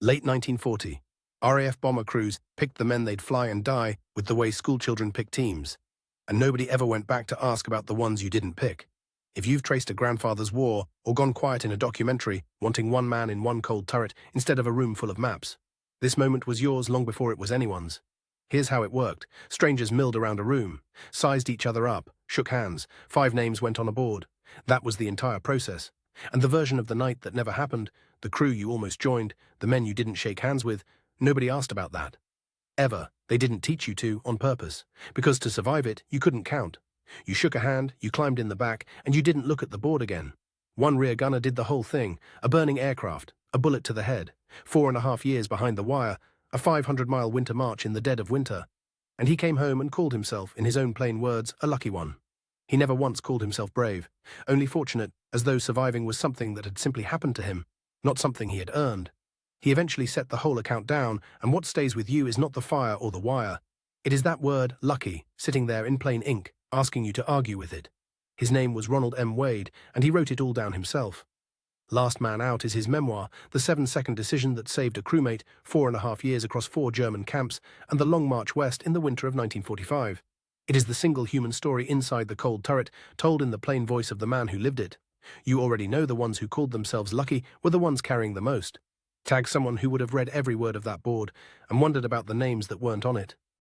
Late 1940. RAF bomber crews picked the men they'd fly and die with the way schoolchildren pick teams. And nobody ever went back to ask about the ones you didn't pick. If you've traced a grandfather's war or gone quiet in a documentary wanting one man in one cold turret instead of a room full of maps, this moment was yours long before it was anyone's. Here's how it worked. Strangers milled around a room, sized each other up, shook hands, 5 names went on a board. That was the entire process. And the version of the night that never happened, the crew you almost joined, the men you didn't shake hands with, nobody asked about that. Ever. They didn't teach you to, on purpose. Because to survive it, you couldn't count. You shook a hand, you climbed in the back, and you didn't look at the board again. One rear gunner did the whole thing, a burning aircraft, a bullet to the head, 4.5 years behind the wire, a 500-mile winter march in the dead of winter. And he came home and called himself, in his own plain words, a lucky one. He never once called himself brave, only fortunate, as though surviving was something that had simply happened to him, not something he had earned. He eventually set the whole account down, and what stays with you is not the fire or the wire. It is that word, lucky, sitting there in plain ink, asking you to argue with it. His name was Ronald M. Wade, and he wrote it all down himself. Last Man Out is his memoir, the 7-second decision that saved a crewmate 4.5 years across 4 German camps and the Long March West in the winter of 1945. It is the single human story inside the cold turret, told in the plain voice of the man who lived it. You already know the ones who called themselves lucky were the ones carrying the most. Tag someone who would have read every word of that board and wondered about the names that weren't on it.